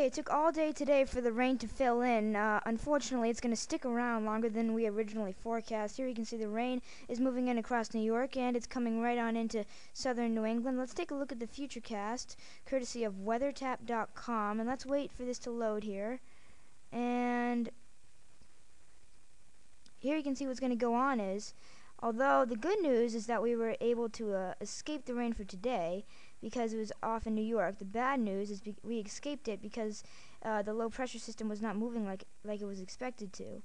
it took all day today for the rain to fill in. Unfortunately, it's going to stick around longer than we originally forecast. Here you can see the rain is moving in across New York, and it's coming right on into southern New England. Let's take a look at the futurecast, courtesy of weathertap.com, and let's wait for this to load here. And here you can see what's going to go on is, although the good news is that we were able to escape the rain for today because it was off in New York. The bad news is we escaped it because the low pressure system was not moving like it was expected to.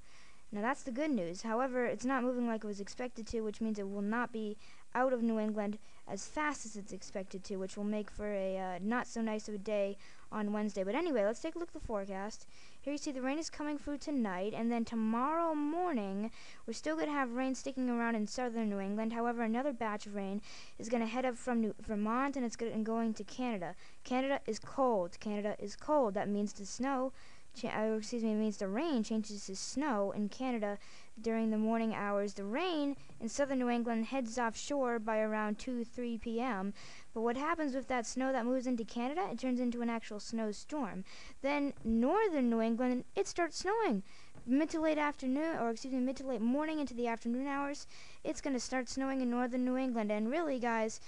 Now that's the good news. However, it's not moving like it was expected to, which means it will not be out of New England as fast as it's expected to, which will make for a not so nice of a day on Wednesday. But anyway, let's take a look at the forecast. Here you see the rain is coming through tonight, and then tomorrow morning we're still going to have rain sticking around in southern New England. However, another batch of rain is going to head up from Vermont, and it's going to Canada. Canada is cold. Canada is cold. That means the snow it means the rain changes to snow in Canada during the morning hours. The rain in southern New England heads offshore by around 2-3 p.m. But what happens with that snow that moves into Canada? It turns into an actual snowstorm. Then northern New England, it starts snowing. Mid to late morning into the afternoon hours, it's going to start snowing in northern New England. And really, guys,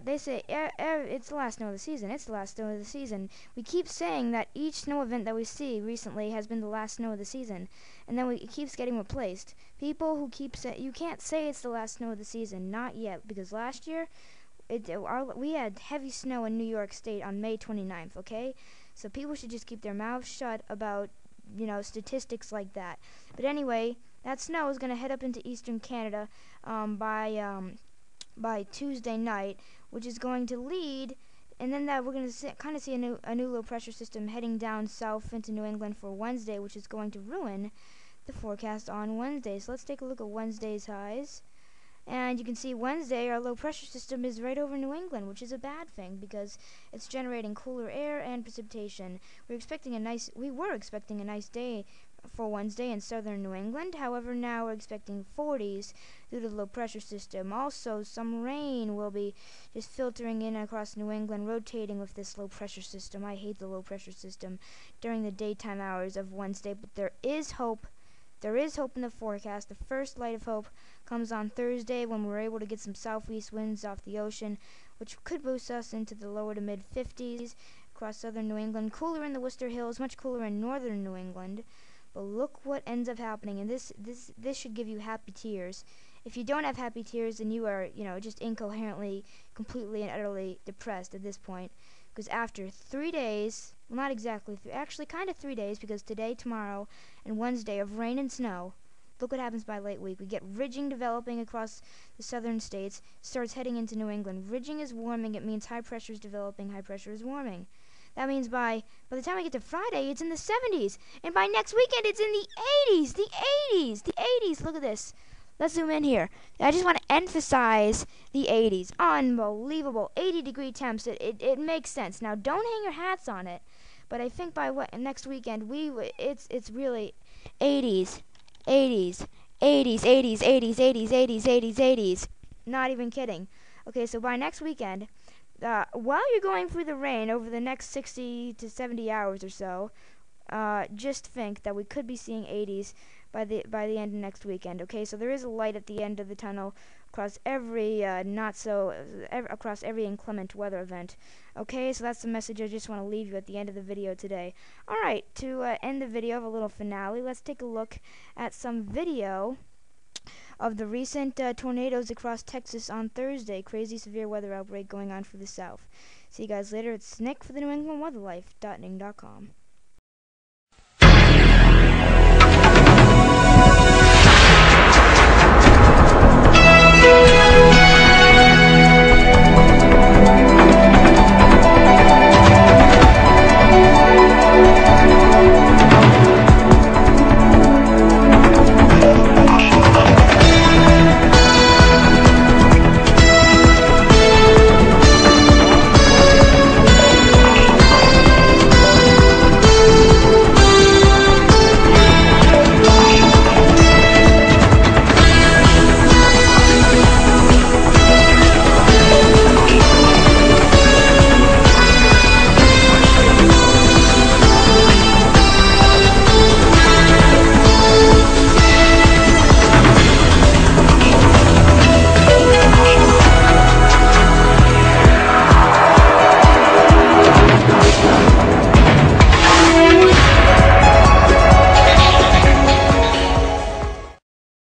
they say it's the last snow of the season. It's the last snow of the season. We keep saying that each snow event that we see recently has been the last snow of the season, and then it keeps getting replaced. People who keep saying, you can't say it's the last snow of the season, not yet, because last year we had heavy snow in New York State on May 29th. Okay, so people should just keep their mouths shut about statistics like that. But anyway, that snow is going to head up into eastern Canada by Tuesday night, which is going to lead, and then we're going to kind of see a new low pressure system heading down south into New England for Wednesday, which is going to ruin the forecast on Wednesday. So let's take a look at Wednesday's highs. And you can see Wednesday, our low pressure system is right over New England, which is a bad thing because it's generating cooler air and precipitation. We were expecting a nice day for Wednesday in southern New England. However, now we're expecting 40s due to the low pressure system. Also, some rain will be just filtering in across New England, rotating with this low pressure system. I hate the low pressure system during the daytime hours of Wednesday, but there is hope. There is hope in the forecast. The first light of hope comes on Thursday when we're able to get some southeast winds off the ocean, which could boost us into the lower to mid 50s across southern New England. Cooler in the Worcester Hills, much cooler in northern New England. But look what ends up happening, and this should give you happy tears. If you don't have happy tears, then you are, just incoherently, completely and utterly depressed at this point. Because after 3 days, well, not exactly, actually kind of 3 days, because today, tomorrow, and Wednesday of rain and snow, look what happens by late week. We get ridging developing across the southern states, starts heading into New England. Ridging is warming. It means high pressure is developing, high pressure is warming. That means by the time we get to Friday, it's in the 70s. And by next weekend, it's in the 80s. The 80s. The 80s. Look at this. Let's zoom in here. I just want to emphasize the 80s. Unbelievable. 80-degree temps. It makes sense. Now, don't hang your hats on it. But I think by next weekend, it's really 80s. 80s. 80s. 80s. 80s. 80s. 80s. 80s. 80s. Not even kidding. Okay, so by next weekend, while you're going through the rain over the next 60 to 70 hours or so, just think that we could be seeing 80s by the end of next weekend. Okay, so there is a light at the end of the tunnel across every across every inclement weather event. Okay, so that's the message I just want to leave you at the end of the video today. All right, to end the video of a little finale, let's take a look at some video of the recent tornadoes across Texas on Thursday. Crazy severe weather outbreak going on for the South. See you guys later. It's Nick for the New England Weatherlife.ning.com.